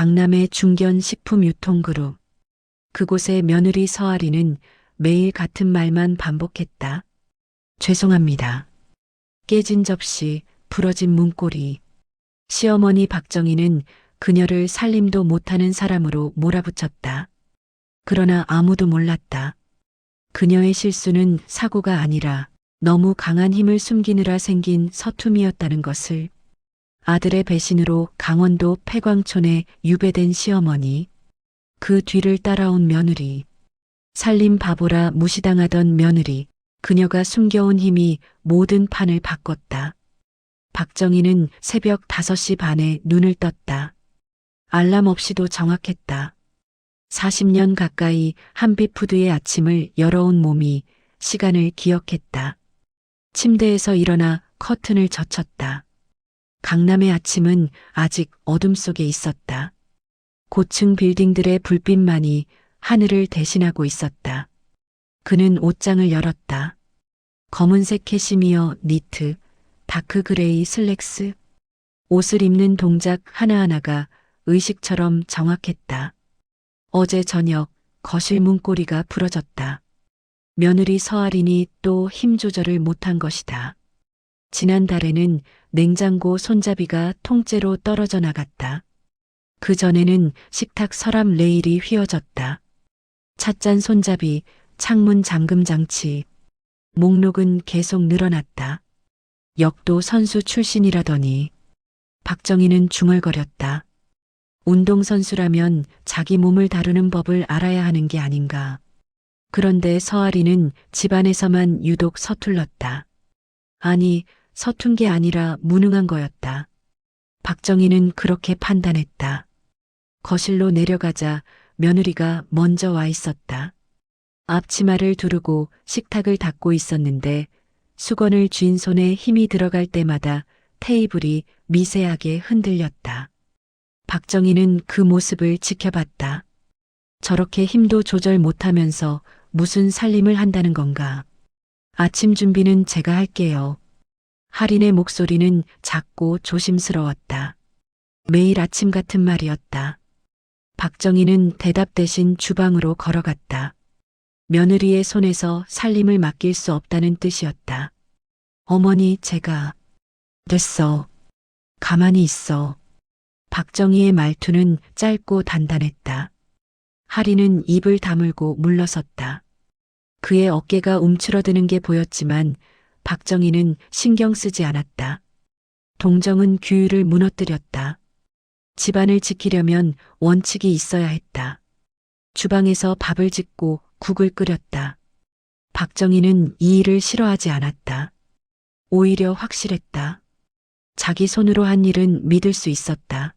강남의 중견 식품유통그룹. 그곳의 며느리 서아리는 매일 같은 말만 반복했다. 죄송합니다. 깨진 접시, 부러진 문고리. 시어머니 박정희는 그녀를 살림도 못하는 사람으로 몰아붙였다. 그러나 아무도 몰랐다. 그녀의 실수는 사고가 아니라 너무 강한 힘을 숨기느라 생긴 서툼이었다는 것을. 아들의 배신으로 강원도 폐광촌에 유배된 시어머니, 그 뒤를 따라온 며느리, 살림 바보라 무시당하던 며느리, 그녀가 숨겨온 힘이 모든 판을 바꿨다. 박정희는 새벽 5시 반에 눈을 떴다. 알람 없이도 정확했다. 40년 가까이 한빛푸드의 아침을 열어온 몸이 시간을 기억했다. 침대에서 일어나 커튼을 젖혔다. 강남의 아침은 아직 어둠 속에 있었다. 고층 빌딩들의 불빛만이 하늘을 대신하고 있었다. 그는 옷장을 열었다. 검은색 캐시미어 니트, 다크 그레이 슬랙스. 옷을 입는 동작 하나하나가 의식처럼 정확했다. 어제 저녁 거실 문고리가 부러졌다. 며느리 서아린이 또 힘 조절을 못한 것이다. 지난달에는 냉장고 손잡이가 통째로 떨어져 나갔다. 그 전에는 식탁 서랍 레일이 휘어졌다. 찻잔 손잡이, 창문 잠금 장치. 목록은 계속 늘어났다. 역도 선수 출신이라더니. 박정희는 중얼거렸다. 운동선수라면 자기 몸을 다루는 법을 알아야 하는 게 아닌가. 그런데 서아리는 집안에서만 유독 서툴렀다. 아니, 서툰 게 아니라 무능한 거였다. 박정희는 그렇게 판단했다. 거실로 내려가자 며느리가 먼저 와 있었다. 앞치마를 두르고 식탁을 닦고 있었는데 수건을 쥔 손에 힘이 들어갈 때마다 테이블이 미세하게 흔들렸다. 박정희는 그 모습을 지켜봤다. 저렇게 힘도 조절 못하면서 무슨 살림을 한다는 건가. 아침 준비는 제가 할게요. 할인의 목소리는 작고 조심스러웠다. 매일 아침 같은 말이었다. 박정희는 대답 대신 주방으로 걸어갔다. 며느리의 손에서 살림을 맡길 수 없다는 뜻이었다. 어머니, 제가. 됐어. 가만히 있어. 박정희의 말투는 짧고 단단했다. 할인은 입을 다물고 물러섰다. 그의 어깨가 움츠러드는 게 보였지만 박정희는 신경 쓰지 않았다. 동정은 규율을 무너뜨렸다. 집안을 지키려면 원칙이 있어야 했다. 주방에서 밥을 짓고 국을 끓였다. 박정희는 이 일을 싫어하지 않았다. 오히려 확실했다. 자기 손으로 한 일은 믿을 수 있었다.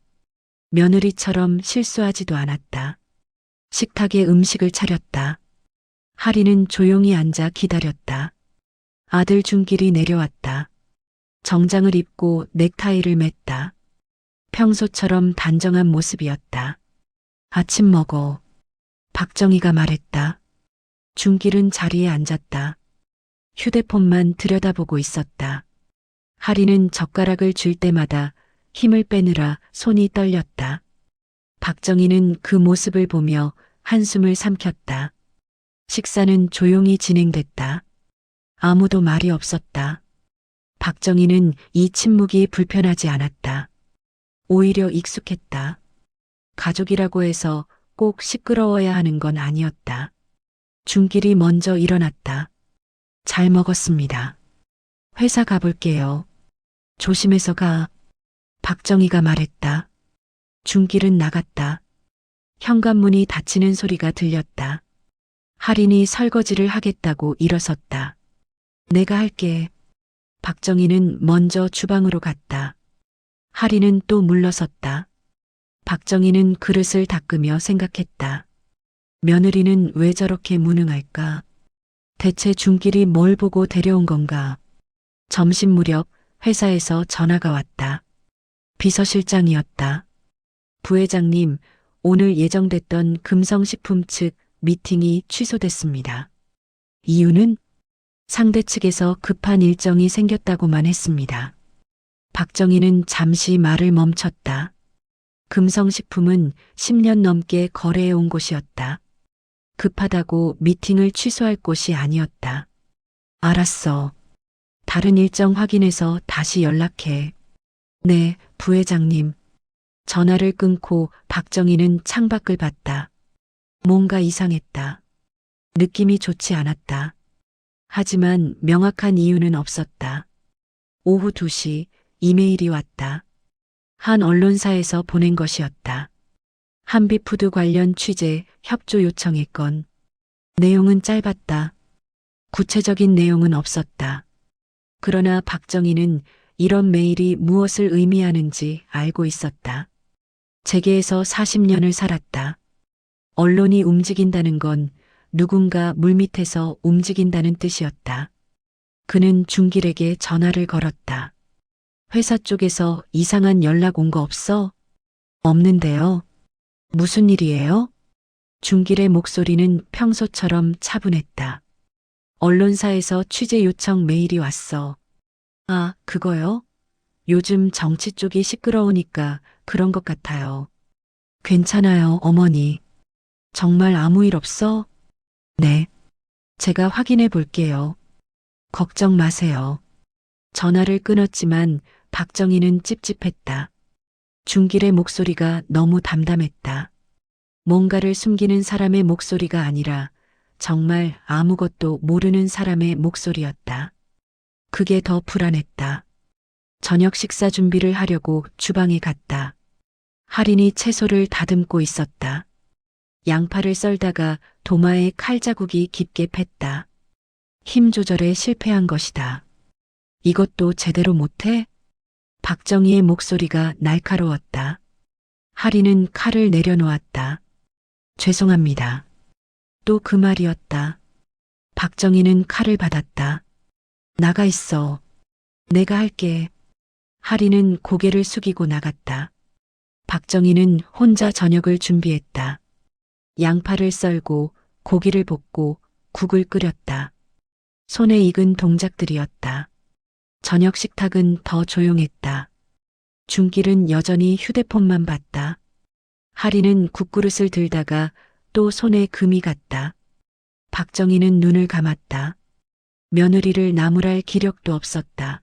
며느리처럼 실수하지도 않았다. 식탁에 음식을 차렸다. 할인은 조용히 앉아 기다렸다. 아들 준길이 내려왔다. 정장을 입고 넥타이를 맸다. 평소처럼 단정한 모습이었다. 아침 먹어. 박정희가 말했다. 준길은 자리에 앉았다. 휴대폰만 들여다보고 있었다. 할인은 젓가락을 쥘 때마다 힘을 빼느라 손이 떨렸다. 박정희는 그 모습을 보며 한숨을 삼켰다. 식사는 조용히 진행됐다. 아무도 말이 없었다. 박정희는 이 침묵이 불편하지 않았다. 오히려 익숙했다. 가족이라고 해서 꼭 시끄러워야 하는 건 아니었다. 준길이 먼저 일어났다. 잘 먹었습니다. 회사 가볼게요. 조심해서 가. 박정희가 말했다. 준길은 나갔다. 현관문이 닫히는 소리가 들렸다. 할인이 설거지를 하겠다고 일어섰다. 내가 할게. 박정희는 먼저 주방으로 갔다. 할인은 또 물러섰다. 박정희는 그릇을 닦으며 생각했다. 며느리는 왜 저렇게 무능할까? 대체 준길이 뭘 보고 데려온 건가? 점심 무렵 회사에서 전화가 왔다. 비서실장이었다. 부회장님, 오늘 예정됐던 금성식품 측 미팅이 취소됐습니다. 이유는 상대 측에서 급한 일정이 생겼다고만 했습니다. 박정희는 잠시 말을 멈췄다. 금성식품은 10년 넘게 거래해 온 곳이었다. 급하다고 미팅을 취소할 곳이 아니었다. 알았어. 다른 일정 확인해서 다시 연락해. 네, 부회장님. 전화를 끊고 박정희는 창밖을 봤다. 뭔가 이상했다. 느낌이 좋지 않았다. 하지만 명확한 이유는 없었다. 오후 2시 이메일이 왔다. 한 언론사에서 보낸 것이었다. 한빛푸드 관련 취재 협조 요청했건. 내용은 짧았다. 구체적인 내용은 없었다. 그러나 박정희는 이런 메일이 무엇을 의미하는지 알고 있었다. 재계에서 40년을 살았다. 언론이 움직인다는 건 누군가 물밑에서 움직인다는 뜻이었다. 그는 중길에게 전화를 걸었다. 회사 쪽에서 이상한 연락 온 거 없어? 없는데요. 무슨 일이에요? 중길의 목소리는 평소처럼 차분했다. 언론사에서 취재 요청 메일이 왔어. 아, 그거요? 요즘 정치 쪽이 시끄러우니까 그런 것 같아요. 괜찮아요, 어머니. 정말 아무 일 없어? 네. 제가 확인해 볼게요. 걱정 마세요. 전화를 끊었지만 박정희는 찝찝했다. 중길의 목소리가 너무 담담했다. 뭔가를 숨기는 사람의 목소리가 아니라 정말 아무것도 모르는 사람의 목소리였다. 그게 더 불안했다. 저녁 식사 준비를 하려고 주방에 갔다. 할인이 채소를 다듬고 있었다. 양파를 썰다가 도마에 칼자국이 깊게 팼다. 힘 조절에 실패한 것이다. 이것도 제대로 못해? 박정희의 목소리가 날카로웠다. 할인은 칼을 내려놓았다. 죄송합니다. 또 그 말이었다. 박정희는 칼을 받았다. 나가 있어. 내가 할게. 할인은 고개를 숙이고 나갔다. 박정희는 혼자 저녁을 준비했다. 양파를 썰고 고기를 볶고 국을 끓였다. 손에 익은 동작들이었다. 저녁 식탁은 더 조용했다. 중길은 여전히 휴대폰만 봤다. 할인은 국그릇을 들다가 또 손에 금이 갔다. 박정희는 눈을 감았다. 며느리를 나무랄 기력도 없었다.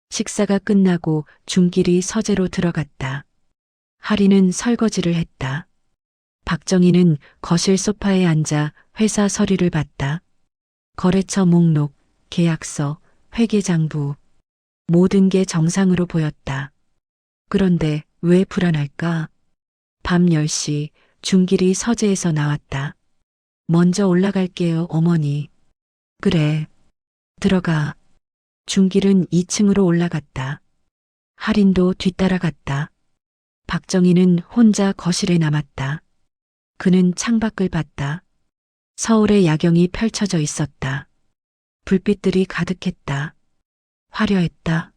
식사가 끝나고 중길이 서재로 들어갔다. 할인은 설거지를 했다. 박정희는 거실 소파에 앉아 회사 서류를 봤다. 거래처 목록, 계약서, 회계장부. 모든 게 정상으로 보였다. 그런데 왜 불안할까? 밤 10시 중길이 서재에서 나왔다. 먼저 올라갈게요, 어머니. 그래. 들어가. 중길은 2층으로 올라갔다. 할인도 뒤따라갔다. 박정희는 혼자 거실에 남았다. 그는 창밖을 봤다. 서울의 야경이 펼쳐져 있었다. 불빛들이 가득했다. 화려했다.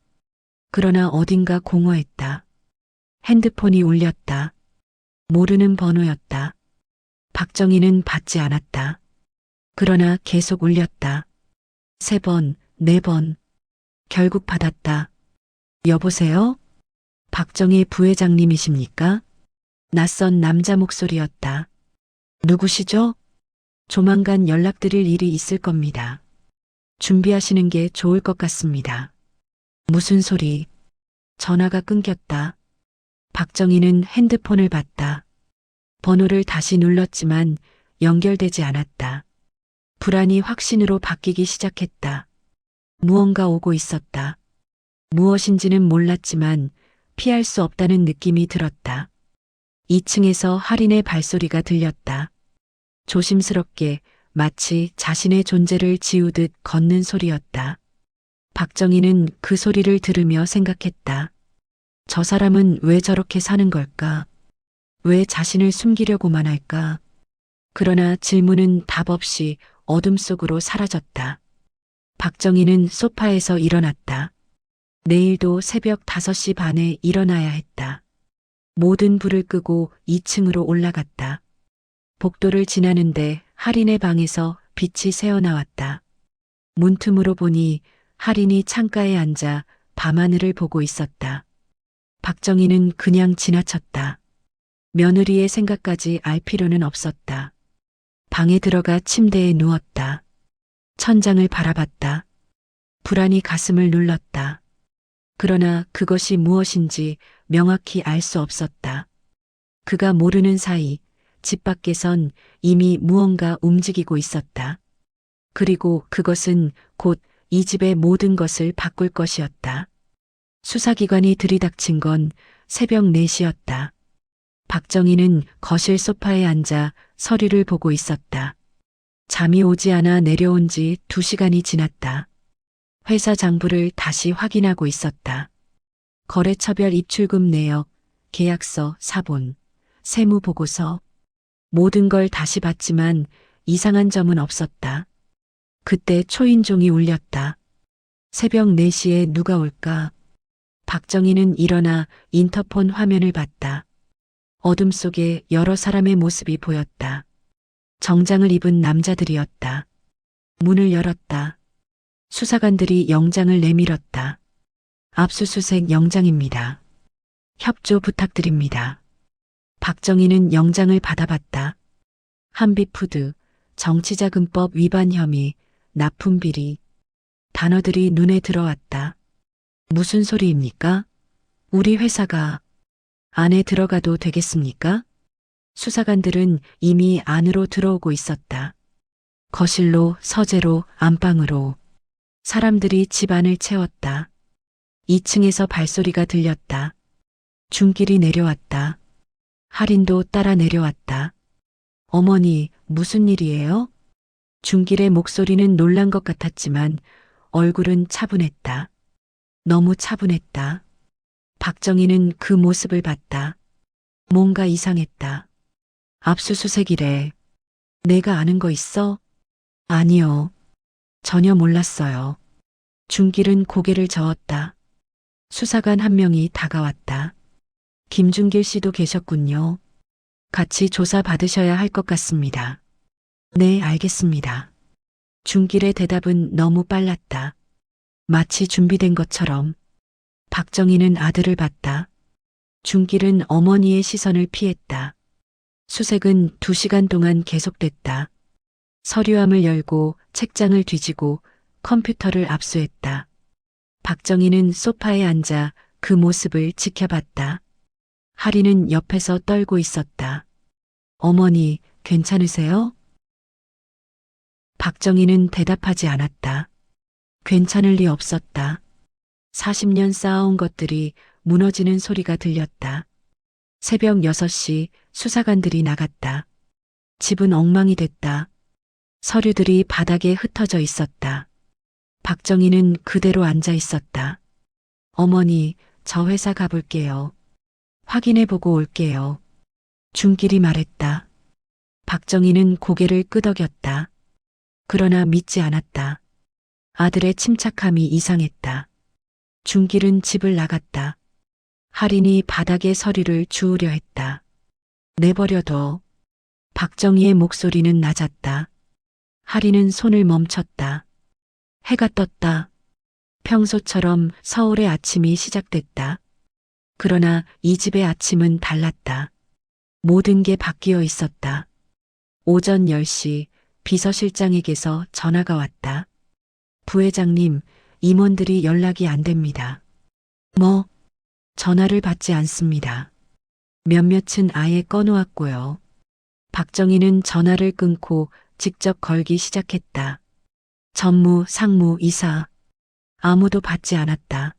그러나 어딘가 공허했다. 핸드폰이 울렸다. 모르는 번호였다. 박정희는 받지 않았다. 그러나 계속 울렸다. 3번, 4번. 결국 받았다. 여보세요? 박정희 부회장님이십니까? 낯선 남자 목소리였다. 누구시죠? 조만간 연락드릴 일이 있을 겁니다. 준비하시는 게 좋을 것 같습니다. 무슨 소리? 전화가 끊겼다. 박정희는 핸드폰을 봤다. 번호를 다시 눌렀지만 연결되지 않았다. 불안이 확신으로 바뀌기 시작했다. 무언가 오고 있었다. 무엇인지는 몰랐지만 피할 수 없다는 느낌이 들었다. 2층에서 할인의 발소리가 들렸다. 조심스럽게 마치 자신의 존재를 지우듯 걷는 소리였다. 박정희는 그 소리를 들으며 생각했다. 저 사람은 왜 저렇게 사는 걸까? 왜 자신을 숨기려고만 할까? 그러나 질문은 답 없이 어둠 속으로 사라졌다. 박정희는 소파에서 일어났다. 내일도 새벽 5시 반에 일어나야 했다. 모든 불을 끄고 2층으로 올라갔다. 복도를 지나는데 할인의 방에서 빛이 새어나왔다. 문틈으로 보니 할인이 창가에 앉아 밤하늘을 보고 있었다. 박정희는 그냥 지나쳤다. 며느리의 생각까지 알 필요는 없었다. 방에 들어가 침대에 누웠다. 천장을 바라봤다. 불안이 가슴을 눌렀다. 그러나 그것이 무엇인지 명확히 알 수 없었다. 그가 모르는 사이 집 밖에선 이미 무언가 움직이고 있었다. 그리고 그것은 곧 이 집의 모든 것을 바꿀 것이었다. 수사기관이 들이닥친 건 새벽 4시였다. 박정희는 거실 소파에 앉아 서류를 보고 있었다. 잠이 오지 않아 내려온 지 2시간이 지났다. 회사 장부를 다시 확인하고 있었다. 거래처별 입출금 내역, 계약서, 사본, 세무보고서, 모든 걸 다시 봤지만 이상한 점은 없었다. 그때 초인종이 울렸다. 새벽 4시에 누가 올까? 박정희는 일어나 인터폰 화면을 봤다. 어둠 속에 여러 사람의 모습이 보였다. 정장을 입은 남자들이었다. 문을 열었다. 수사관들이 영장을 내밀었다. 압수수색 영장입니다. 협조 부탁드립니다. 박정희는 영장을 받아봤다. 한빛푸드, 정치자금법 위반 혐의, 납품비리. 단어들이 눈에 들어왔다. 무슨 소리입니까? 우리 회사가 안에 들어가도 되겠습니까? 수사관들은 이미 안으로 들어오고 있었다. 거실로, 서재로, 안방으로. 사람들이 집 안을 채웠다. 2층에서 발소리가 들렸다. 중길이 내려왔다. 할인도 따라 내려왔다. 어머니, 무슨 일이에요? 중길의 목소리는 놀란 것 같았지만 얼굴은 차분했다. 너무 차분했다. 박정희는 그 모습을 봤다. 뭔가 이상했다. 압수수색이래. 내가 아는 거 있어? 아니요. 전혀 몰랐어요. 중길은 고개를 저었다. 수사관 한 명이 다가왔다. 김중길 씨도 계셨군요. 같이 조사 받으셔야 할 것 같습니다. 네, 알겠습니다. 중길의 대답은 너무 빨랐다. 마치 준비된 것처럼. 박정희는 아들을 봤다. 중길은 어머니의 시선을 피했다. 수색은 2시간 동안 계속됐다. 서류함을 열고 책장을 뒤지고 컴퓨터를 압수했다. 박정희는 소파에 앉아 그 모습을 지켜봤다. 하리는 옆에서 떨고 있었다. 어머니, 괜찮으세요? 박정희는 대답하지 않았다. 괜찮을 리 없었다. 40년 쌓아온 것들이 무너지는 소리가 들렸다. 새벽 6시 수사관들이 나갔다. 집은 엉망이 됐다. 서류들이 바닥에 흩어져 있었다. 박정희는 그대로 앉아 있었다. 어머니, 저 회사 가볼게요. 확인해보고 올게요. 중길이 말했다. 박정희는 고개를 끄덕였다. 그러나 믿지 않았다. 아들의 침착함이 이상했다. 중길은 집을 나갔다. 할인이 바닥에 서류를 주우려 했다. 내버려둬. 박정희의 목소리는 낮았다. 할인은 손을 멈췄다. 해가 떴다. 평소처럼 서울의 아침이 시작됐다. 그러나 이 집의 아침은 달랐다. 모든 게 바뀌어 있었다. 오전 10시 비서실장에게서 전화가 왔다. 부회장님, 임원들이 연락이 안 됩니다. 뭐? 전화를 받지 않습니다. 몇몇은 아예 꺼놓았고요. 박정희는 전화를 끊고 직접 걸기 시작했다. 전무, 상무, 이사. 아무도 받지 않았다.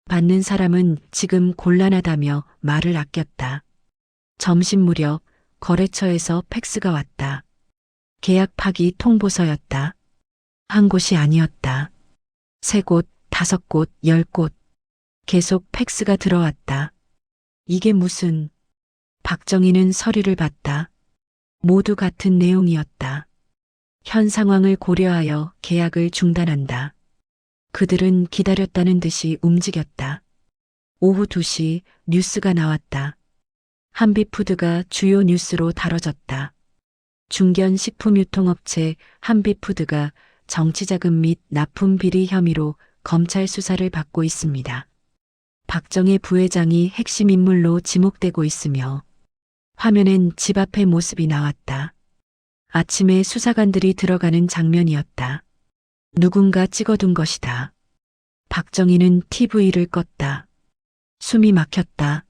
받는 사람은 지금 곤란하다며 말을 아꼈다. 점심 무렵 거래처에서 팩스가 왔다. 계약 파기 통보서였다. 한 곳이 아니었다. 3곳, 5곳, 10곳. 계속 팩스가 들어왔다. 이게 무슨... 박정희는 서류를 봤다. 모두 같은 내용이었다. 현 상황을 고려하여 계약을 중단한다. 그들은 기다렸다는 듯이 움직였다. 오후 2시 뉴스가 나왔다. 한빛푸드가 주요 뉴스로 다뤄졌다. 중견 식품유통업체 한빛푸드가 정치자금 및 납품 비리 혐의로 검찰 수사를 받고 있습니다. 박정희 부회장이 핵심 인물로 지목되고 있으며 화면엔 집 앞의 모습이 나왔다. 아침에 수사관들이 들어가는 장면이었다. 누군가 찍어둔 것이다. 박정희는 TV를 껐다. 숨이 막혔다.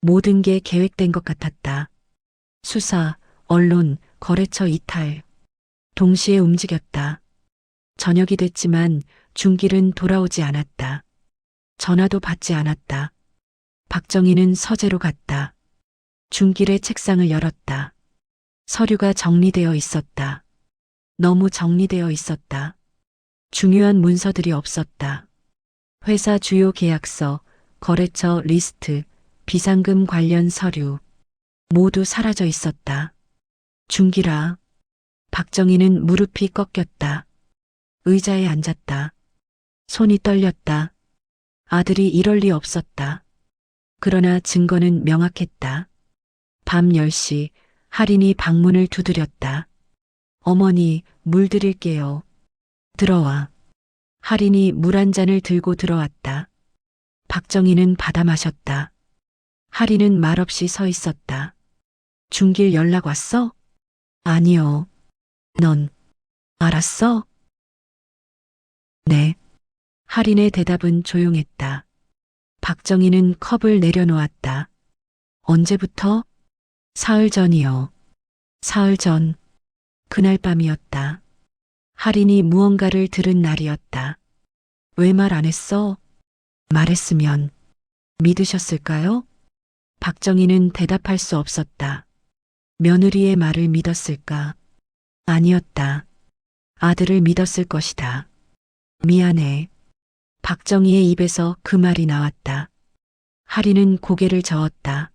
모든 게 계획된 것 같았다. 수사, 언론, 거래처 이탈. 동시에 움직였다. 저녁이 됐지만 중길은 돌아오지 않았다. 전화도 받지 않았다. 박정희는 서재로 갔다. 중길의 책상을 열었다. 서류가 정리되어 있었다. 너무 정리되어 있었다. 중요한 문서들이 없었다. 회사 주요 계약서, 거래처 리스트, 비상금 관련 서류 모두 사라져 있었다. 중길아. 박정희는 무릎이 꺾였다. 의자에 앉았다. 손이 떨렸다. 아들이 이럴 리 없었다. 그러나 증거는 명확했다. 밤 10시 할인이 방문을 두드렸다. 어머니, 물 드릴게요. 들어와. 할인이 물 한 잔을 들고 들어왔다. 박정희는 받아 마셨다. 할인은 말없이 서 있었다. 중길 연락 왔어? 아니요. 넌 알았어? 네. 할인의 대답은 조용했다. 박정희는 컵을 내려놓았다. 언제부터? 사흘 전이요. 사흘 전. 그날 밤이었다. 할인이 무언가를 들은 날이었다. 왜 말 안 했어? 말했으면 믿으셨을까요? 박정희는 대답할 수 없었다. 며느리의 말을 믿었을까? 아니었다. 아들을 믿었을 것이다. 미안해. 박정희의 입에서 그 말이 나왔다. 할인은 고개를 저었다.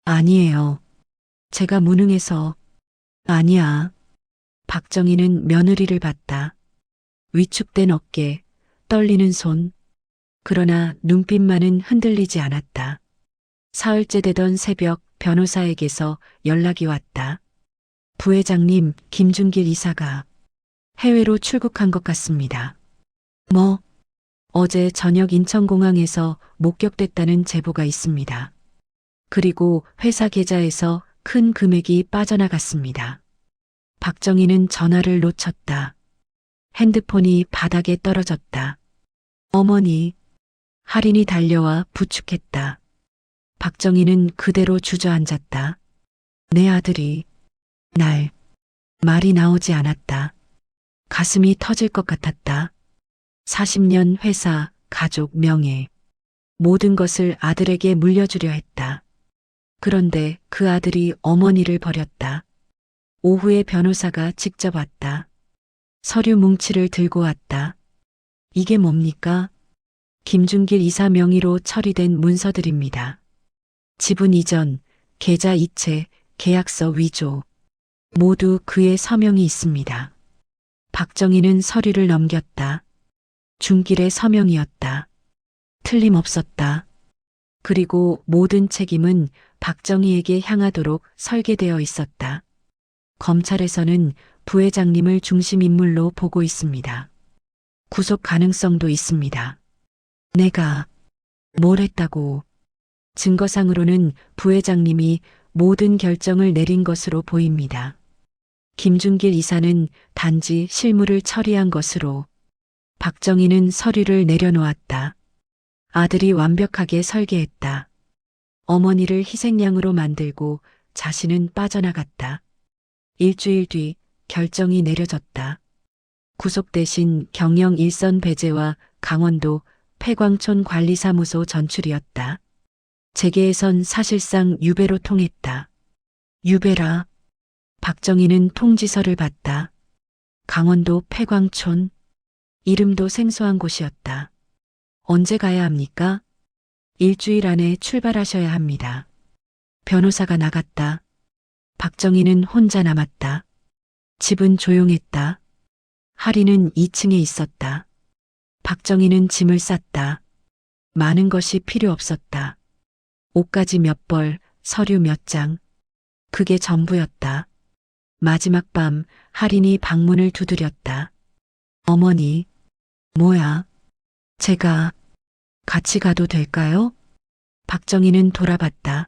아니에요. 제가 무능해서. 아니야. 박정희는 며느리를 봤다. 위축된 어깨, 떨리는 손. 그러나 눈빛만은 흔들리지 않았다. 사흘째 되던 새벽 변호사에게서 연락이 왔다. 부회장님, 김준길 이사가 해외로 출국한 것 같습니다. 뭐? 어제 저녁 인천공항에서 목격됐다는 제보가 있습니다. 그리고 회사 계좌에서 큰 금액이 빠져나갔습니다. 박정희는 전화를 놓쳤다. 핸드폰이 바닥에 떨어졌다. 어머니. 할인이 달려와 부축했다. 박정희는 그대로 주저앉았다. 내 아들이. 말이 나오지 않았다. 가슴이 터질 것 같았다. 40년 회사, 가족, 명예. 모든 것을 아들에게 물려주려 했다. 그런데 그 아들이 어머니를 버렸다. 오후에 변호사가 직접 왔다. 서류 뭉치를 들고 왔다. 이게 뭡니까? 김준길 이사 명의로 처리된 문서들입니다. 지분 이전, 계좌 이체, 계약서 위조. 모두 그의 서명이 있습니다. 박정희는 서류를 넘겼다. 중길의 서명이었다. 틀림없었다. 그리고 모든 책임은 박정희에게 향하도록 설계되어 있었다. 검찰에서는 부회장님을 중심 인물로 보고 있습니다. 구속 가능성도 있습니다. 내가 뭘 했다고? 증거상으로는 부회장님이 모든 결정을 내린 것으로 보입니다. 김준길 이사는 단지 실무를 처리한 것으로. 박정희는 서류를 내려놓았다. 아들이 완벽하게 설계했다. 어머니를 희생양으로 만들고 자신은 빠져나갔다. 일주일 뒤 결정이 내려졌다. 구속 대신 경영 일선 배제와 강원도 폐광촌 관리사무소 전출이었다. 재계에선 사실상 유배로 통했다. 유배라. 박정희는 통지서를 받다. 강원도 폐광촌. 이름도 생소한 곳이었다. 언제 가야 합니까? 일주일 안에 출발하셔야 합니다. 변호사가 나갔다. 박정희는 혼자 남았다. 집은 조용했다. 할인은 2층에 있었다. 박정희는 짐을 쌌다. 많은 것이 필요 없었다. 옷가지 몇 벌, 서류 몇 장. 그게 전부였다. 마지막 밤 할인이 방문을 두드렸다. 어머니. 뭐야? 제가 같이 가도 될까요? 박정희는 돌아봤다.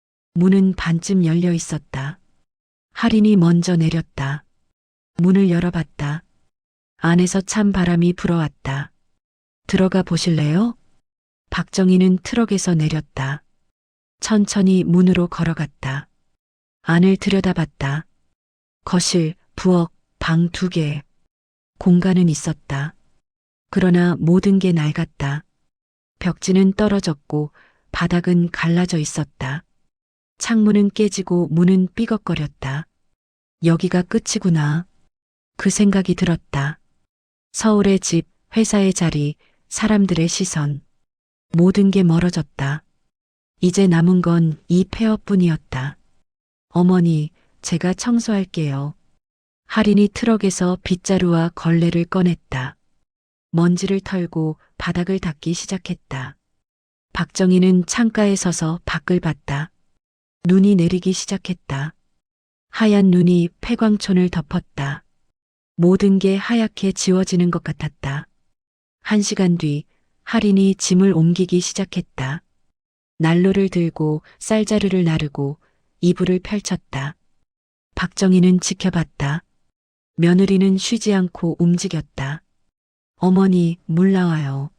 문은 반쯤 열려 있었다. 할인이 먼저 내렸다. 문을 열어봤다. 안에서 찬 바람이 불어왔다. 들어가 보실래요? 박정희는 트럭에서 내렸다. 천천히 문으로 걸어갔다. 안을 들여다봤다. 거실, 부엌, 방 2개. 공간은 있었다. 그러나 모든 게 낡았다. 벽지는 떨어졌고 바닥은 갈라져 있었다. 창문은 깨지고 문은 삐걱거렸다. 여기가 끝이구나. 그 생각이 들었다. 서울의 집, 회사의 자리, 사람들의 시선. 모든 게 멀어졌다. 이제 남은 건 이 폐허뿐이었다. 어머니, 제가 청소할게요. 할인이 트럭에서 빗자루와 걸레를 꺼냈다. 먼지를 털고 바닥을 닦기 시작했다. 박정희는 창가에 서서 밖을 봤다. 눈이 내리기 시작했다. 하얀 눈이 폐광촌을 덮었다. 모든 게 하얗게 지워지는 것 같았다. 1시간 뒤 할인이 짐을 옮기기 시작했다. 난로를 들고 쌀자루를 나르고 이불을 펼쳤다. 박정희는 지켜봤다. 며느리는 쉬지 않고 움직였다. 어머니, 물 나와요.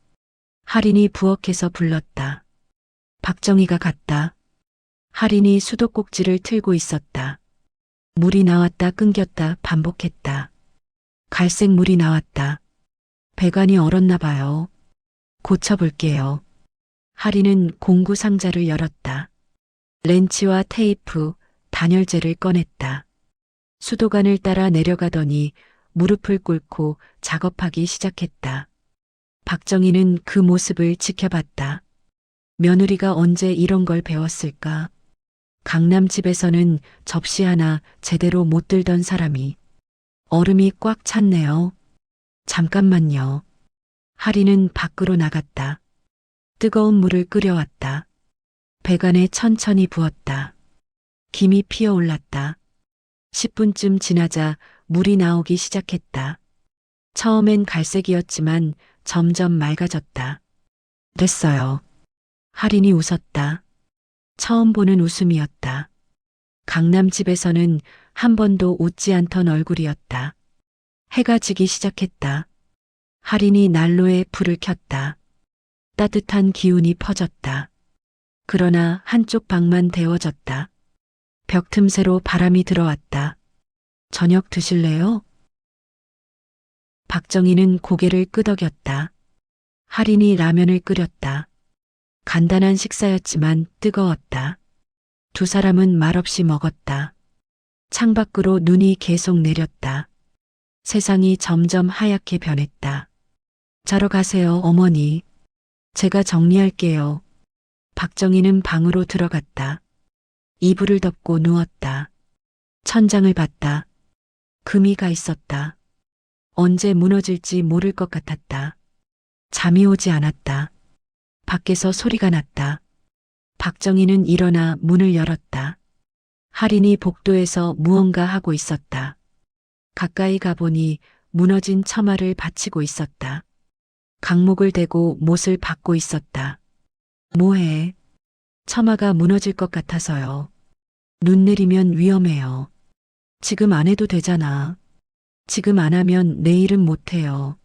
할인이 부엌에서 불렀다. 박정희가 갔다. 할인이 수도꼭지를 틀고 있었다. 물이 나왔다 끊겼다 반복했다. 갈색 물이 나왔다. 배관이 얼었나 봐요. 고쳐볼게요. 할인은 공구 상자를 열었다. 렌치와 테이프, 단열재를 꺼냈다. 수도관을 따라 내려가더니 무릎을 꿇고 작업하기 시작했다. 박정희는 그 모습을 지켜봤다. 며느리가 언제 이런 걸 배웠을까? 강남집에서는 접시 하나 제대로 못 들던 사람이. 얼음이 꽉 찼네요. 잠깐만요. 할인은 밖으로 나갔다. 뜨거운 물을 끓여왔다. 배관에 천천히 부었다. 김이 피어올랐다. 10분쯤 지나자 물이 나오기 시작했다. 처음엔 갈색이었지만 점점 맑아졌다. 됐어요. 할인이 웃었다. 처음 보는 웃음이었다. 강남집에서는 한 번도 웃지 않던 얼굴이었다. 해가 지기 시작했다. 할인이 난로에 불을 켰다. 따뜻한 기운이 퍼졌다. 그러나 한쪽 방만 데워졌다. 벽 틈새로 바람이 들어왔다. 저녁 드실래요? 박정희는 고개를 끄덕였다. 할인이 라면을 끓였다. 간단한 식사였지만 뜨거웠다. 두 사람은 말없이 먹었다. 창밖으로 눈이 계속 내렸다. 세상이 점점 하얗게 변했다. 자러 가세요, 어머니. 제가 정리할게요. 박정희는 방으로 들어갔다. 이불을 덮고 누웠다. 천장을 봤다. 금이 가 있었다. 언제 무너질지 모를 것 같았다. 잠이 오지 않았다. 밖에서 소리가 났다. 박정희는 일어나 문을 열었다. 할인이 복도에서 무언가 하고 있었다. 가까이 가보니 무너진 처마를 받치고 있었다. 강목을 대고 못을 박고 있었다. 뭐해? 처마가 무너질 것 같아서요. 눈 내리면 위험해요. 지금 안 해도 되잖아. 지금 안 하면 내일은 못 해요.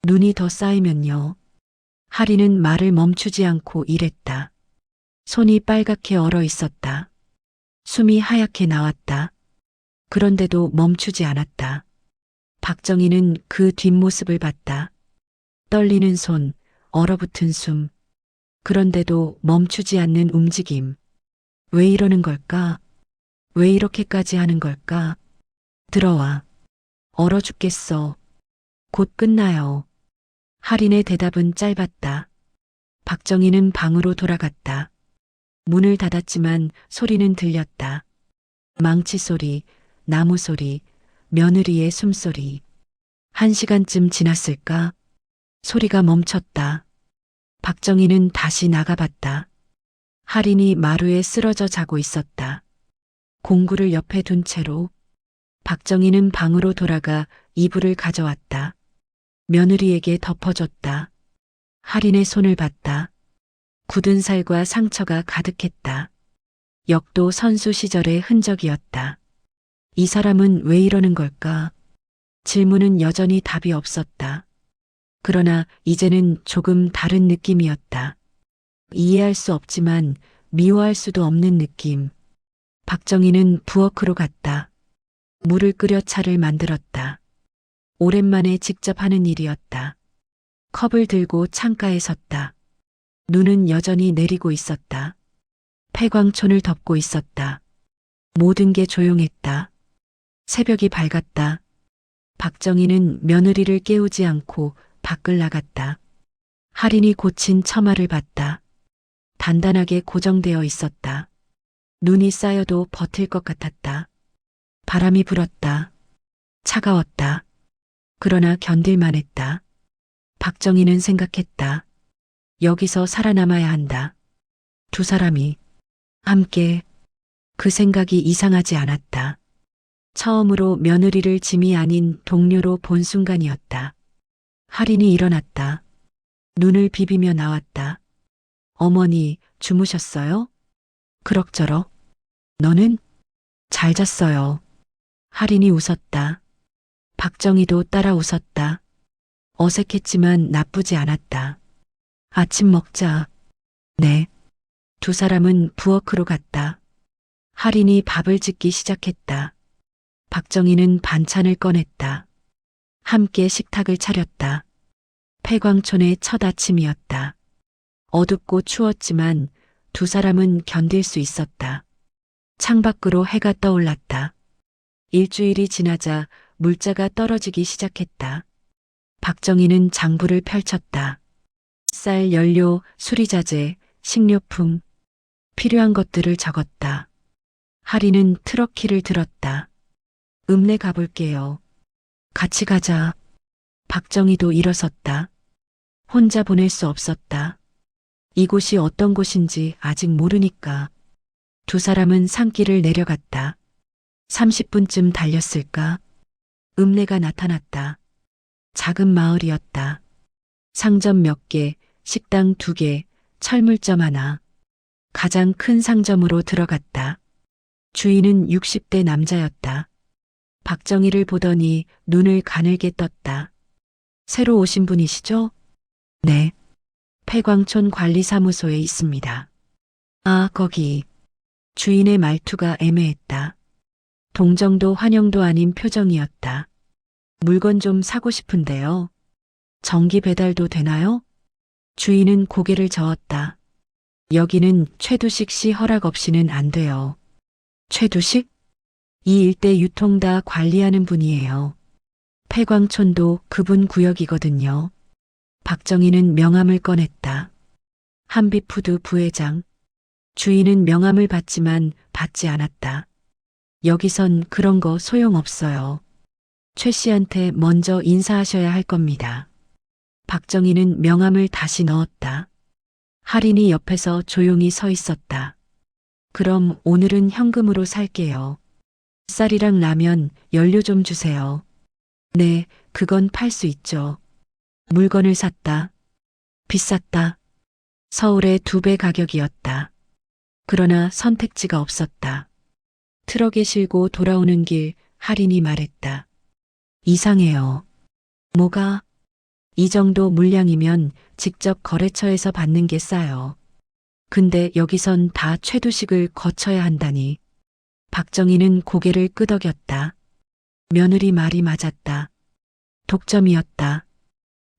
눈이 더 쌓이면요. 할인은 말을 멈추지 않고 일했다. 손이 빨갛게 얼어 있었다. 숨이 하얗게 나왔다. 그런데도 멈추지 않았다. 박정희는 그 뒷모습을 봤다. 떨리는 손, 얼어붙은 숨. 그런데도 멈추지 않는 움직임. 왜 이러는 걸까? 왜 이렇게까지 하는 걸까? 들어와. 얼어 죽겠어. 곧 끝나요. 할인의 대답은 짧았다. 박정희는 방으로 돌아갔다. 문을 닫았지만 소리는 들렸다. 망치 소리, 나무 소리, 며느리의 숨소리. 1시간쯤 지났을까? 소리가 멈췄다. 박정희는 다시 나가봤다. 할인이 마루에 쓰러져 자고 있었다. 공구를 옆에 둔 채로 박정희는 방으로 돌아가 이불을 가져왔다. 며느리에게 덮어줬다. 할인의 손을 봤다. 굳은 살과 상처가 가득했다. 역도 선수 시절의 흔적이었다. 이 사람은 왜 이러는 걸까? 질문은 여전히 답이 없었다. 그러나 이제는 조금 다른 느낌이었다. 이해할 수 없지만 미워할 수도 없는 느낌. 박정희는 부엌으로 갔다. 물을 끓여 차를 만들었다. 오랜만에 직접 하는 일이었다. 컵을 들고 창가에 섰다. 눈은 여전히 내리고 있었다. 폐광촌을 덮고 있었다. 모든 게 조용했다. 새벽이 밝았다. 박정희는 며느리를 깨우지 않고 밖을 나갔다. 할인이 고친 처마를 봤다. 단단하게 고정되어 있었다. 눈이 쌓여도 버틸 것 같았다. 바람이 불었다. 차가웠다. 그러나 견딜만 했다. 박정희는 생각했다. 여기서 살아남아야 한다. 두 사람이 함께. 그 생각이 이상하지 않았다. 처음으로 며느리를 짐이 아닌 동료로 본 순간이었다. 할인이 일어났다. 눈을 비비며 나왔다. 어머니, 주무셨어요? 그럭저럭. 너는? 잘 잤어요. 할인이 웃었다. 박정희도 따라 웃었다. 어색했지만 나쁘지 않았다. 아침 먹자. 네. 두 사람은 부엌으로 갔다. 할인이 밥을 짓기 시작했다. 박정희는 반찬을 꺼냈다. 함께 식탁을 차렸다. 폐광촌의 첫 아침이었다. 어둡고 추웠지만 두 사람은 견딜 수 있었다. 창밖으로 해가 떠올랐다. 일주일이 지나자 물자가 떨어지기 시작했다. 박정희는 장부를 펼쳤다. 쌀, 연료, 수리자재, 식료품, 필요한 것들을 적었다. 할인은 트럭키를 들었다. 읍내 가볼게요. 같이 가자. 박정희도 일어섰다. 혼자 보낼 수 없었다. 이곳이 어떤 곳인지 아직 모르니까. 두 사람은 산길을 내려갔다. 30분쯤 달렸을까? 읍내가 나타났다. 작은 마을이었다. 상점 몇 개, 식당 2개, 철물점 하나. 가장 큰 상점으로 들어갔다. 주인은 60대 남자였다. 박정희를 보더니 눈을 가늘게 떴다. 새로 오신 분이시죠? 네. 폐광촌 관리사무소에 있습니다. 아, 거기. 주인의 말투가 애매했다. 동정도 환영도 아닌 표정이었다. 물건 좀 사고 싶은데요. 정기 배달도 되나요? 주인은 고개를 저었다. 여기는 최두식 씨 허락 없이는 안 돼요. 최두식? 이 일대 유통 다 관리하는 분이에요. 폐광촌도 그분 구역이거든요. 박정희는 명함을 꺼냈다. 한빛푸드 부회장. 주인은 명함을 받지만 받지 않았다. 여기선 그런 거 소용없어요. 최 씨한테 먼저 인사하셔야 할 겁니다. 박정희는 명함을 다시 넣었다. 할인이 옆에서 조용히 서 있었다. 그럼 오늘은 현금으로 살게요. 쌀이랑 라면, 연료 좀 주세요. 네, 그건 팔 수 있죠. 물건을 샀다. 비쌌다. 서울의 2배 가격이었다. 그러나 선택지가 없었다. 트럭에 실고 돌아오는 길 할인이 말했다. 이상해요. 뭐가? 이 정도 물량이면 직접 거래처에서 받는 게 싸요. 근데 여기선 다 최두식을 거쳐야 한다니. 박정희는 고개를 끄덕였다. 며느리 말이 맞았다. 독점이었다.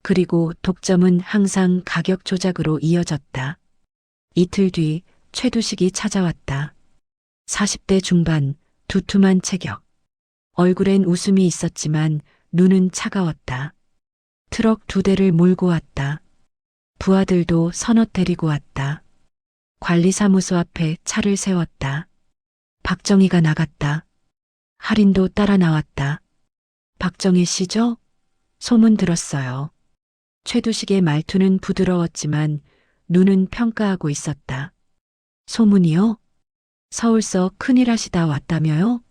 그리고 독점은 항상 가격 조작으로 이어졌다. 이틀 뒤 최두식이 찾아왔다. 40대 중반, 두툼한 체격. 얼굴엔 웃음이 있었지만 눈은 차가웠다. 트럭 2대를 몰고 왔다. 부하들도 서너 데리고 왔다. 관리사무소 앞에 차를 세웠다. 박정희가 나갔다. 할인도 따라 나왔다. 박정희 씨죠? 소문 들었어요. 최두식의 말투는 부드러웠지만 눈은 평가하고 있었다. 소문이요? 서울서 큰일 하시다 왔다며요?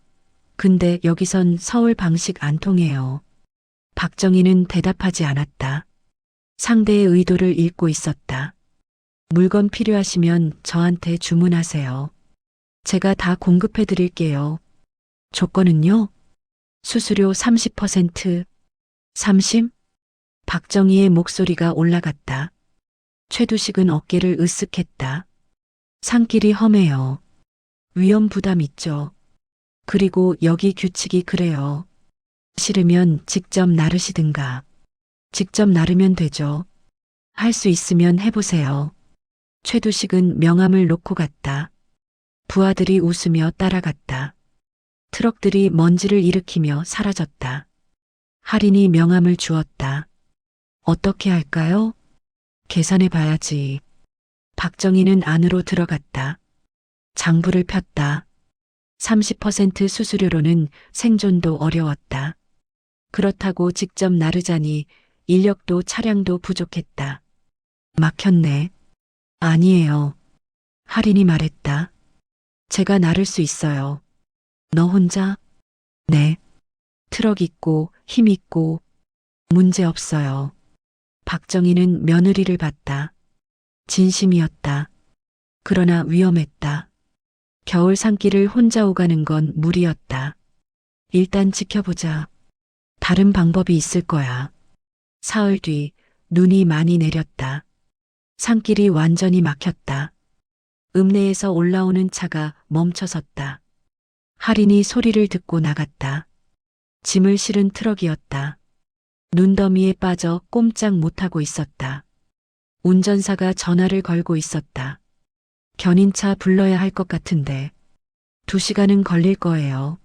근데 여기선 서울 방식 안 통해요. 박정희는 대답하지 않았다. 상대의 의도를 읽고 있었다. 물건 필요하시면 저한테 주문하세요. 제가 다 공급해 드릴게요. 조건은요? 수수료 30%, 30? 박정희의 목소리가 올라갔다. 최두식은 어깨를 으쓱했다. 산길이 험해요. 위험 부담 있죠. 그리고 여기 규칙이 그래요. 싫으면 직접 나르시든가. 직접 나르면 되죠. 할 수 있으면 해보세요. 최두식은 명함을 놓고 갔다. 부하들이 웃으며 따라갔다. 트럭들이 먼지를 일으키며 사라졌다. 할인이 명함을 주었다. 어떻게 할까요? 계산해 봐야지. 박정희는 안으로 들어갔다. 장부를 폈다. 30% 수수료로는 생존도 어려웠다. 그렇다고 직접 나르자니 인력도 차량도 부족했다. 막혔네. 아니에요. 할인이 말했다. 제가 나를 수 있어요. 너 혼자? 네. 트럭 있고 힘 있고 문제 없어요. 박정희는 며느리를 봤다. 진심이었다. 그러나 위험했다. 겨울 산길을 혼자 오가는 건 무리였다. 일단 지켜보자. 다른 방법이 있을 거야. 사흘 뒤 눈이 많이 내렸다. 산길이 완전히 막혔다. 읍내에서 올라오는 차가 멈춰섰다. 할인이 소리를 듣고 나갔다. 짐을 실은 트럭이었다. 눈더미에 빠져 꼼짝 못하고 있었다. 운전사가 전화를 걸고 있었다. 견인차 불러야 할 것 같은데 2시간은 걸릴 거예요.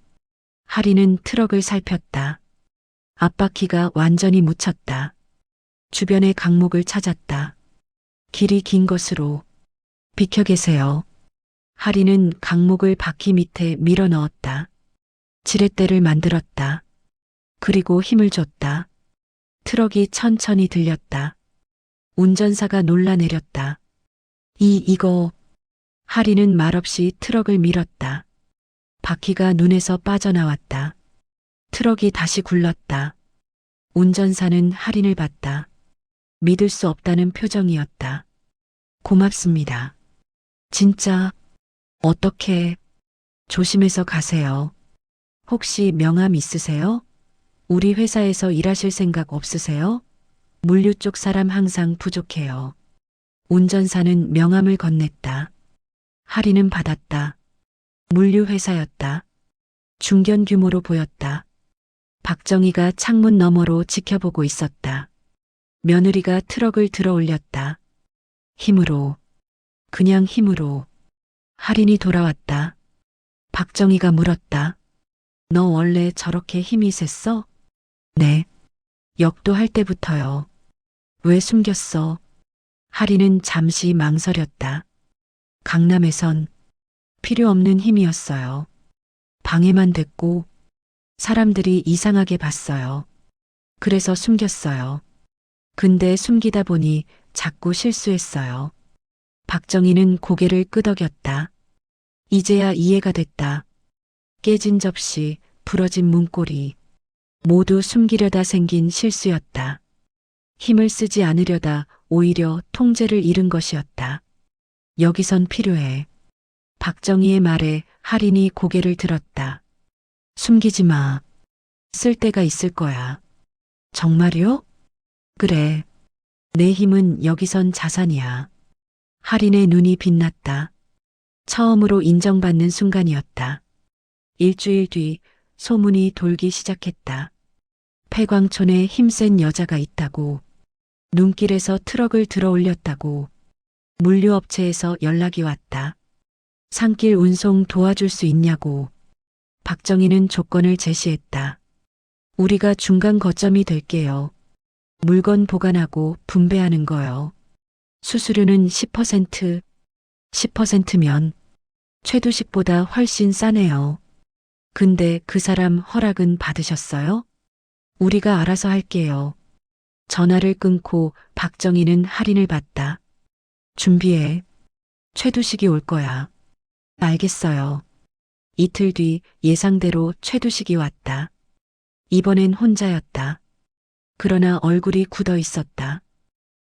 할인은 트럭을 살폈다. 앞바퀴가 완전히 묻혔다. 주변의 강목을 찾았다. 길이 긴 것으로 비켜 계세요. 할인은 강목을 바퀴 밑에 밀어 넣었다. 지렛대를 만들었다. 그리고 힘을 줬다. 트럭이 천천히 들렸다. 운전사가 놀라내렸다. 이거. 할인은 말없이 트럭을 밀었다. 바퀴가 눈에서 빠져나왔다. 트럭이 다시 굴렀다. 운전사는 할인을 봤다. 믿을 수 없다는 표정이었다. 고맙습니다. 진짜. 어떻게. 조심해서 가세요. 혹시 명함 있으세요? 우리 회사에서 일하실 생각 없으세요? 물류 쪽 사람 항상 부족해요. 운전사는 명함을 건넸다. 할인은 받았다. 물류 회사였다. 중견 규모로 보였다. 박정희가 창문 너머로 지켜보고 있었다. 며느리가 트럭을 들어 올렸다. 힘으로. 그냥 힘으로. 할인이 돌아왔다. 박정희가 물었다. 너 원래 저렇게 힘이 셌어? 네. 역도할 때부터요. 왜 숨겼어? 할인은 잠시 망설였다. 강남에선 필요 없는 힘이었어요. 방해만 됐고 사람들이 이상하게 봤어요. 그래서 숨겼어요. 근데 숨기다 보니 자꾸 실수했어요. 박정희는 고개를 끄덕였다. 이제야 이해가 됐다. 깨진 접시, 부러진 문고리. 모두 숨기려다 생긴 실수였다. 힘을 쓰지 않으려다 오히려 통제를 잃은 것이었다. 여기선 필요해. 박정희의 말에 할인이 고개를 들었다. 숨기지 마. 쓸 때가 있을 거야. 정말요? 그래. 내 힘은 여기선 자산이야. 할인의 눈이 빛났다. 처음으로 인정받는 순간이었다. 일주일 뒤 소문이 돌기 시작했다. 폐광촌에 힘센 여자가 있다고. 눈길에서 트럭을 들어 올렸다고. 물류업체에서 연락이 왔다. 산길 운송 도와줄 수 있냐고. 박정희는 조건을 제시했다. 우리가 중간 거점이 될게요. 물건 보관하고 분배하는 거요. 수수료는 10%, 10%면 최두식보다 훨씬 싸네요. 근데 그 사람 허락은 받으셨어요? 우리가 알아서 할게요. 전화를 끊고 박정희는 할인을 받다. 준비해. 최두식이 올 거야. 알겠어요. 이틀 뒤 예상대로 최두식이 왔다. 이번엔 혼자였다. 그러나 얼굴이 굳어 있었다.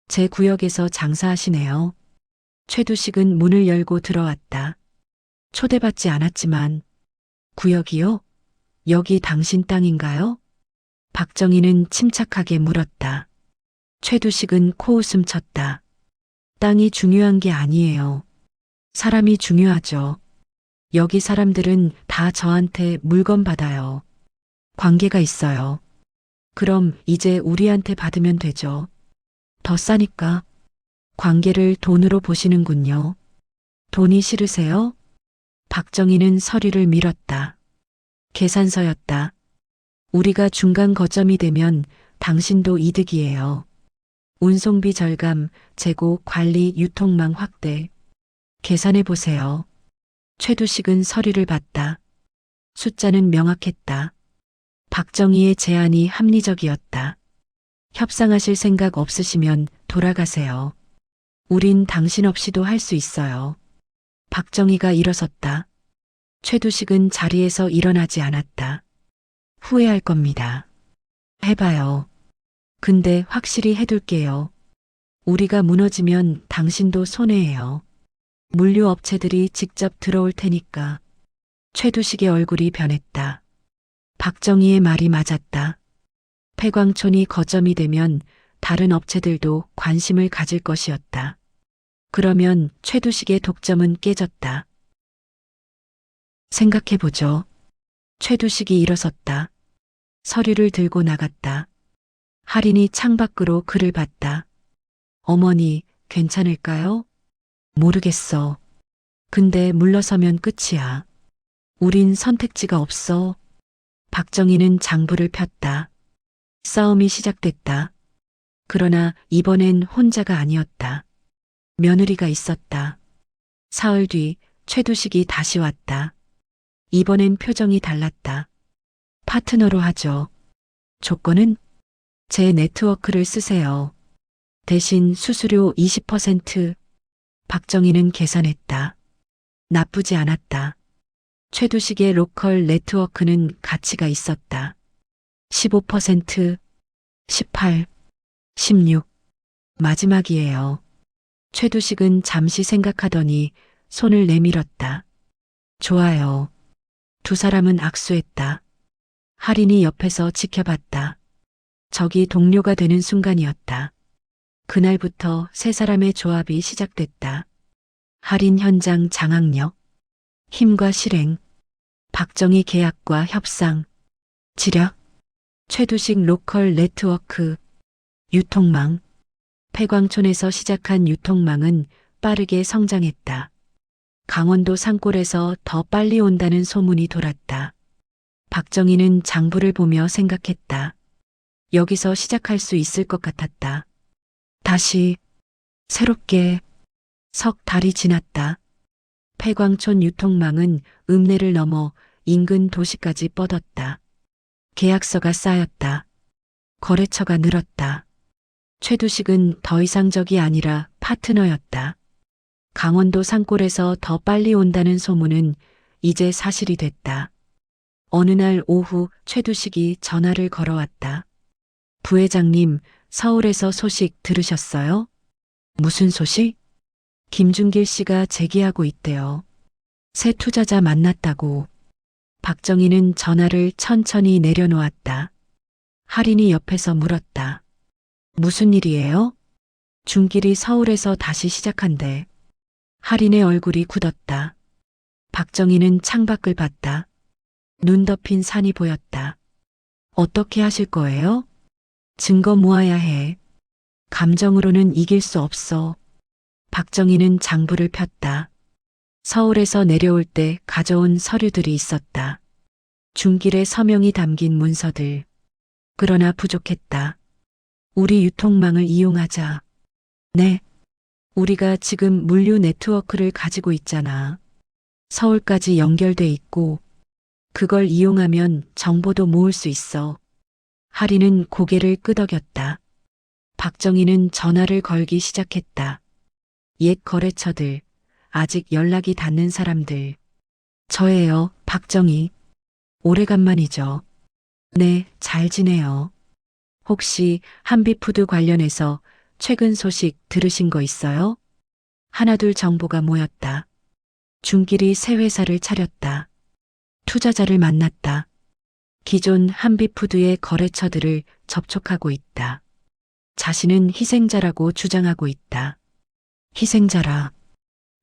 제 구역에서 장사하시네요. 최두식은 문을 열고 들어왔다. 초대받지 않았지만. 구역이요? 여기 당신 땅인가요? 박정희는 침착하게 물었다. 최두식은 코웃음 쳤다. 땅이 중요한 게 아니에요. 사람이 중요하죠. 여기 사람들은 다 저한테 물건 받아요. 관계가 있어요. 그럼 이제 우리한테 받으면 되죠. 더 싸니까. 관계를 돈으로 보시는군요. 돈이 싫으세요? 박정희는 서류를 밀었다. 계산서였다. 우리가 중간 거점이 되면 당신도 이득이에요. 운송비 절감, 재고, 관리, 유통망 확대. 계산해 보세요. 최두식은 서류를 봤다. 숫자는 명확했다. 박정희의 제안이 합리적이었다. 협상하실 생각 없으시면 돌아가세요. 우린 당신 없이도 할 수 있어요. 박정희가 일어섰다. 최두식은 자리에서 일어나지 않았다. 후회할 겁니다. 해봐요. 근데 확실히 해둘게요. 우리가 무너지면 당신도 손해예요. 물류업체들이 직접 들어올 테니까. 최두식의 얼굴이 변했다. 박정희의 말이 맞았다. 폐광촌이 거점이 되면 다른 업체들도 관심을 가질 것이었다. 그러면 최두식의 독점은 깨졌다. 생각해보죠. 최두식이 일어섰다. 서류를 들고 나갔다. 할인이 창밖으로 그를 봤다. 어머니, 괜찮을까요? 모르겠어. 근데 물러서면 끝이야. 우린 선택지가 없어. 박정희는 장부를 폈다. 싸움이 시작됐다. 그러나 이번엔 혼자가 아니었다. 며느리가 있었다. 사흘 뒤 최두식이 다시 왔다. 이번엔 표정이 달랐다. 파트너로 하죠. 조건은? 제 네트워크를 쓰세요. 대신 수수료 20%. 박정희는 계산했다. 나쁘지 않았다. 최두식의 로컬 네트워크는 가치가 있었다. 15%, 18, 16. 마지막이에요. 최두식은 잠시 생각하더니 손을 내밀었다. 좋아요. 두 사람은 악수했다. 할인이 옆에서 지켜봤다. 적이 동료가 되는 순간이었다. 그날부터 세 사람의 조합이 시작됐다. 할인 현장 장악력, 힘과 실행, 박정희 계약과 협상, 지략, 최두식 로컬 네트워크, 유통망. 폐광촌에서 시작한 유통망은 빠르게 성장했다. 강원도 산골에서 더 빨리 온다는 소문이 돌았다. 박정희는 장부를 보며 생각했다. 여기서 시작할 수 있을 것 같았다. 다시 새롭게 석 달이 지났다. 폐광촌 유통망은 읍내를 넘어 인근 도시까지 뻗었다. 계약서가 쌓였다. 거래처가 늘었다. 최두식은 더 이상 적이 아니라 파트너였다. 강원도 산골에서 더 빨리 온다는 소문은 이제 사실이 됐다. 어느 날 오후 최두식이 전화를 걸어왔다. 부회장님, 서울에서 소식 들으셨어요? 무슨 소식? 김준길 씨가 재기하고 있대요. 새 투자자 만났다고. 박정희는 전화를 천천히 내려놓았다. 할인이 옆에서 물었다. 무슨 일이에요? 준길이 서울에서 다시 시작한대. 할인의 얼굴이 굳었다. 박정희는 창밖을 봤다. 눈 덮인 산이 보였다. 어떻게 하실 거예요? 증거 모아야 해. 감정으로는 이길 수 없어. 박정희는 장부를 폈다. 서울에서 내려올 때 가져온 서류들이 있었다. 준길의 서명이 담긴 문서들. 그러나 부족했다. 우리 유통망을 이용하자. 네. 우리가 지금 물류 네트워크를 가지고 있잖아. 서울까지 연결돼 있고, 그걸 이용하면 정보도 모을 수 있어. 할인은 고개를 끄덕였다. 박정희는 전화를 걸기 시작했다. 옛 거래처들, 아직 연락이 닿는 사람들. 저예요, 박정희. 오래간만이죠. 네, 잘 지내요. 혹시 한비푸드 관련해서 최근 소식 들으신 거 있어요? 하나둘 정보가 모였다. 중길이 새 회사를 차렸다. 투자자를 만났다. 기존 한빛푸드의 거래처들을 접촉하고 있다. 자신은 희생자라고 주장하고 있다. 희생자라.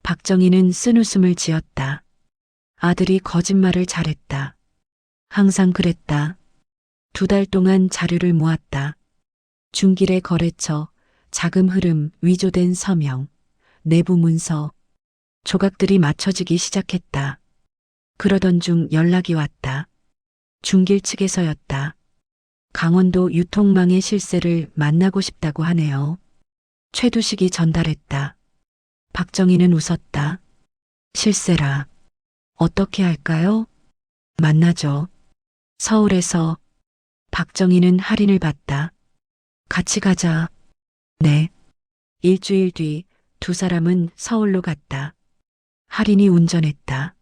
박정희는 쓴웃음을 지었다. 아들이 거짓말을 잘했다. 항상 그랬다. 2달 동안 자료를 모았다. 중길의 거래처, 자금 흐름, 위조된 서명, 내부 문서, 조각들이 맞춰지기 시작했다. 그러던 중 연락이 왔다. 중길 측에서였다. 강원도 유통망의 실세를 만나고 싶다고 하네요. 최두식이 전달했다. 박정희는 웃었다. 실세라. 어떻게 할까요? 만나죠. 서울에서. 박정희는 할인을 받다. 같이 가자. 네. 일주일 뒤 2사람은 서울로 갔다. 할인이 운전했다.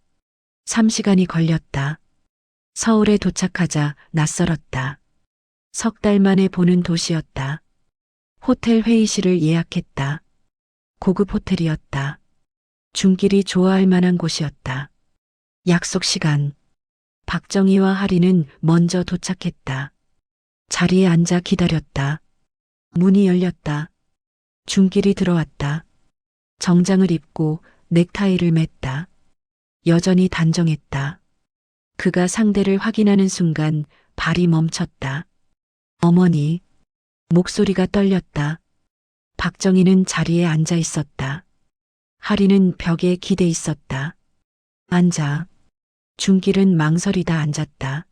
3시간이 걸렸다. 서울에 도착하자 낯설었다. 3달 만에 보는 도시였다. 호텔 회의실을 예약했다. 고급 호텔이었다. 중길이 좋아할 만한 곳이었다. 약속 시간. 박정희와 할인은 먼저 도착했다. 자리에 앉아 기다렸다. 문이 열렸다. 중길이 들어왔다. 정장을 입고 넥타이를 맸다. 여전히 단정했다. 그가 상대를 확인하는 순간 발이 멈췄다. 어머니. 목소리가 떨렸다. 박정희는 자리에 앉아 있었다. 할인은 벽에 기대 있었다. 앉아. 중길은 망설이다 앉았다.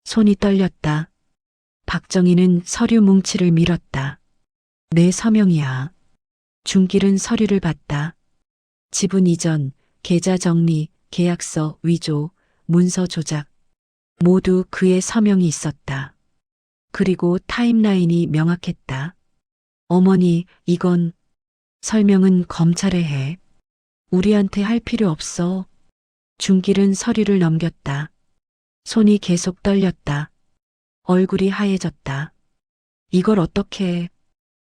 손이 떨렸다. 박정희는 서류 뭉치를 밀었다. 내 서명이야. 중길은 서류를 봤다. 지분 이전, 계좌 정리, 계약서 위조, 문서 조작. 모두 그의 서명이 있었다. 그리고 타임라인이 명확했다. 어머니, 이건 설명은 검찰에 해. 우리한테 할 필요 없어. 중길은 서류를 넘겼다. 손이 계속 떨렸다. 얼굴이 하얘졌다. 이걸 어떻게 해?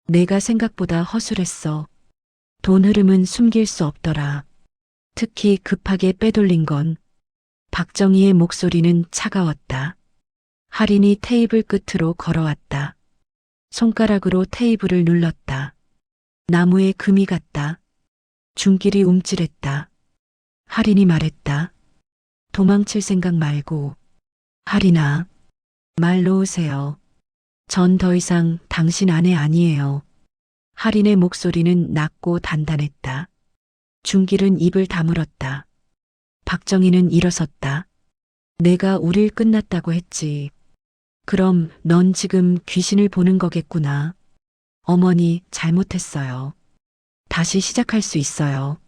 내가 생각보다 허술했어. 돈 흐름은 숨길 수 없더라. 특히 급하게 빼돌린 건. 박정희의 목소리는 차가웠다. 할인이 테이블 끝으로 걸어왔다. 손가락으로 테이블을 눌렀다. 나무에 금이 갔다. 중길이 움찔했다. 할인이 말했다. 도망칠 생각 말고. 할인아, 말 놓으세요. 전 더 이상 당신 아내 아니에요. 할인의 목소리는 낮고 단단했다. 중길은 입을 다물었다. 박정희는 일어섰다. 내가 우릴 끝났다고 했지. 그럼 넌 지금 귀신을 보는 거겠구나. 어머니, 잘못했어요. 다시 시작할 수 있어요.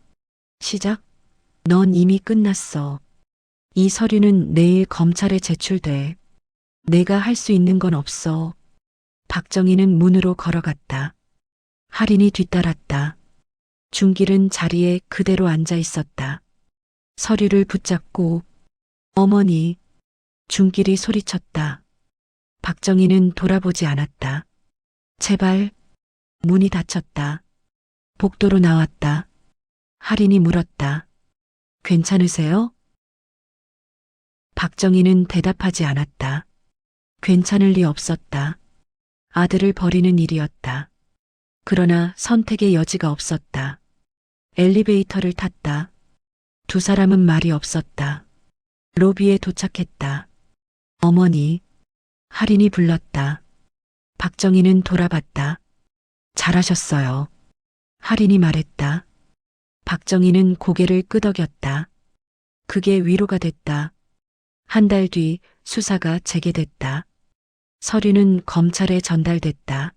시작? 넌 이미 끝났어. 이 서류는 내일 검찰에 제출돼. 내가 할 수 있는 건 없어. 박정희는 문으로 걸어갔다. 할인이 뒤따랐다. 중길은 자리에 그대로 앉아 있었다. 서류를 붙잡고 어머니. 중길이 소리쳤다. 박정희는 돌아보지 않았다. 제발. 문이 닫혔다. 복도로 나왔다. 할인이 물었다. 괜찮으세요? 박정희는 대답하지 않았다. 괜찮을 리 없었다. 아들을 버리는 일이었다. 그러나 선택의 여지가 없었다. 엘리베이터를 탔다. 2사람은 말이 없었다. 로비에 도착했다. 어머니. 할인이 불렀다. 박정희는 돌아봤다. 잘하셨어요. 할인이 말했다. 박정희는 고개를 끄덕였다. 그게 위로가 됐다. 1달 뒤 수사가 재개됐다. 서류는 검찰에 전달됐다.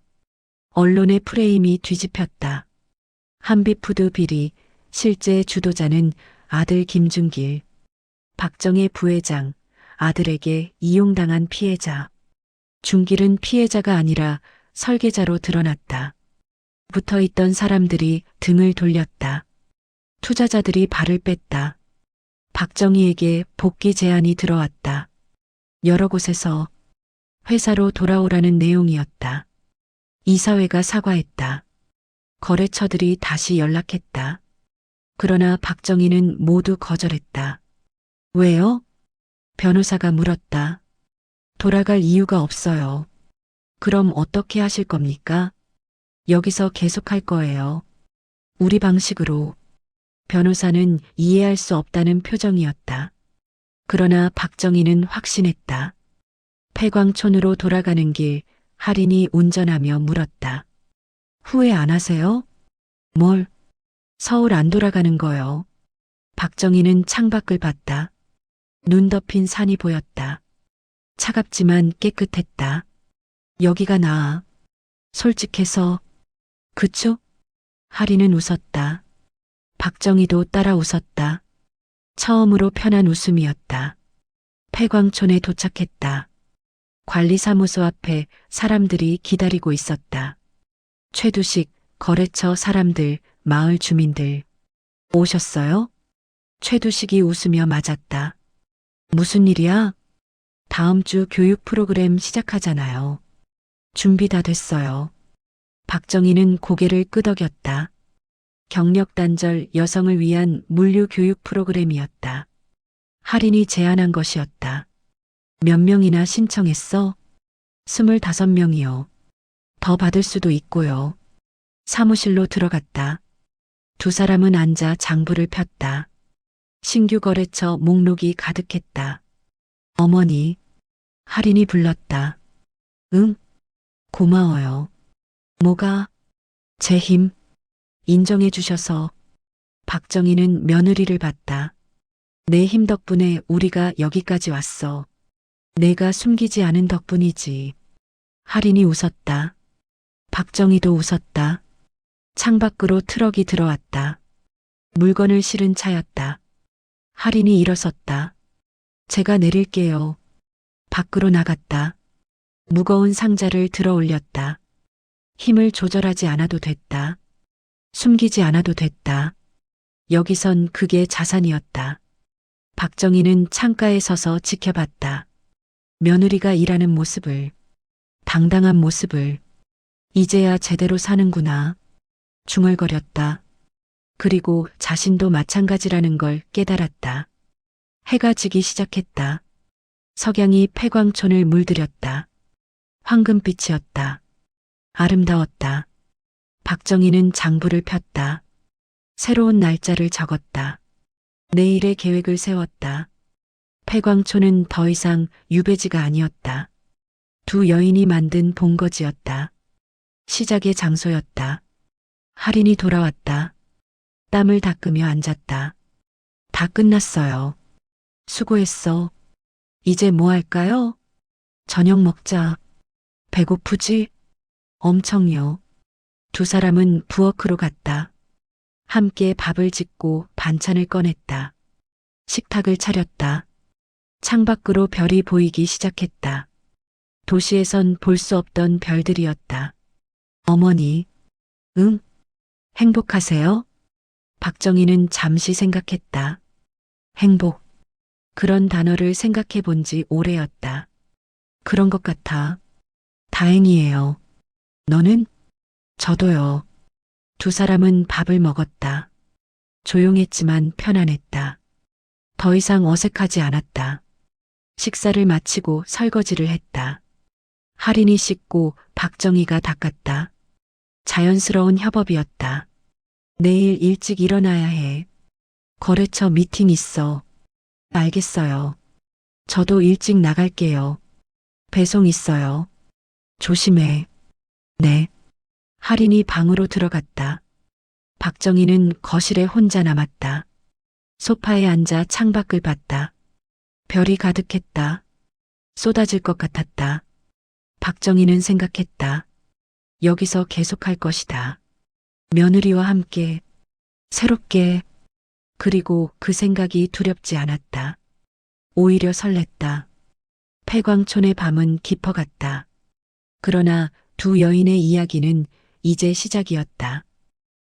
언론의 프레임이 뒤집혔다. 한빛푸드 비리, 실제 주도자는 아들 김중길. 박정희 부회장, 아들에게 이용당한 피해자. 중길은 피해자가 아니라 설계자로 드러났다. 붙어있던 사람들이 등을 돌렸다. 투자자들이 발을 뺐다. 박정희에게 복귀 제안이 들어왔다. 여러 곳에서 회사로 돌아오라는 내용이었다. 이사회가 사과했다. 거래처들이 다시 연락했다. 그러나 박정희는 모두 거절했다. 왜요? 변호사가 물었다. 돌아갈 이유가 없어요. 그럼 어떻게 하실 겁니까? 여기서 계속할 거예요. 우리 방식으로. 변호사는 이해할 수 없다는 표정이었다. 그러나 박정희는 확신했다. 폐광촌으로 돌아가는 길, 할인이 운전하며 물었다. 후회 안 하세요? 뭘? 서울 안 돌아가는 거요. 박정희는 창밖을 봤다. 눈 덮인 산이 보였다. 차갑지만 깨끗했다. 여기가 나아. 솔직해서. 그쵸? 할인은 웃었다. 박정희도 따라 웃었다. 처음으로 편한 웃음이었다. 폐광촌에 도착했다. 관리사무소 앞에 사람들이 기다리고 있었다. 최두식, 거래처 사람들, 마을 주민들. 오셨어요? 최두식이 웃으며 맞았다. 무슨 일이야? 다음 주 교육 프로그램 시작하잖아요. 준비 다 됐어요. 박정희는 고개를 끄덕였다. 경력 단절 여성을 위한 물류 교육 프로그램이었다. 할인이 제안한 것이었다. 몇 명이나 신청했어? 25명이요. 더 받을 수도 있고요. 사무실로 들어갔다. 두 사람은 앉아 장부를 폈다. 신규 거래처 목록이 가득했다. 어머니, 할인이 불렀다. 응? 고마워요. 뭐가? 제 힘. 인정해 주셔서. 박정희는 며느리를 봤다. 내 힘 덕분에 우리가 여기까지 왔어. 내가 숨기지 않은 덕분이지. 할인이 웃었다. 박정희도 웃었다. 창밖으로 트럭이 들어왔다. 물건을 실은 차였다. 할인이 일어섰다. 제가 내릴게요. 밖으로 나갔다. 무거운 상자를 들어 올렸다. 힘을 조절하지 않아도 됐다. 숨기지 않아도 됐다. 여기선 그게 자산이었다. 박정희는 창가에 서서 지켜봤다. 며느리가 일하는 모습을, 당당한 모습을, 이제야 제대로 사는구나. 중얼거렸다. 그리고 자신도 마찬가지라는 걸 깨달았다. 해가 지기 시작했다. 석양이 폐광촌을 물들였다. 황금빛이었다. 아름다웠다. 박정희는 장부를 폈다. 새로운 날짜를 적었다. 내일의 계획을 세웠다. 폐광촌은 더 이상 유배지가 아니었다. 두 여인이 만든 본거지였다. 시작의 장소였다. 할인이 돌아왔다. 땀을 닦으며 앉았다. 다 끝났어요. 수고했어. 이제 뭐 할까요? 저녁 먹자. 배고프지? 엄청요. 두 사람은 부엌으로 갔다. 함께 밥을 짓고 반찬을 꺼냈다. 식탁을 차렸다. 창밖으로 별이 보이기 시작했다. 도시에선 볼 수 없던 별들이었다. 어머니, 응? 행복하세요? 박정희는 잠시 생각했다. 행복. 그런 단어를 생각해 본 지 오래였다. 그런 것 같아. 다행이에요. 너는? 저도요. 두 사람은 밥을 먹었다. 조용했지만 편안했다. 더 이상 어색하지 않았다. 식사를 마치고 설거지를 했다. 할인이 씻고 박정희가 닦았다. 자연스러운 협업이었다. 내일 일찍 일어나야 해. 거래처 미팅 있어. 알겠어요. 저도 일찍 나갈게요. 배송 있어요. 조심해. 네. 할인이 방으로 들어갔다. 박정희는 거실에 혼자 남았다. 소파에 앉아 창밖을 봤다. 별이 가득했다. 쏟아질 것 같았다. 박정희는 생각했다. 여기서 계속할 것이다. 며느리와 함께, 새롭게, 그리고 그 생각이 두렵지 않았다. 오히려 설렜다. 폐광촌의 밤은 깊어갔다. 그러나 두 여인의 이야기는 이제 시작이었다.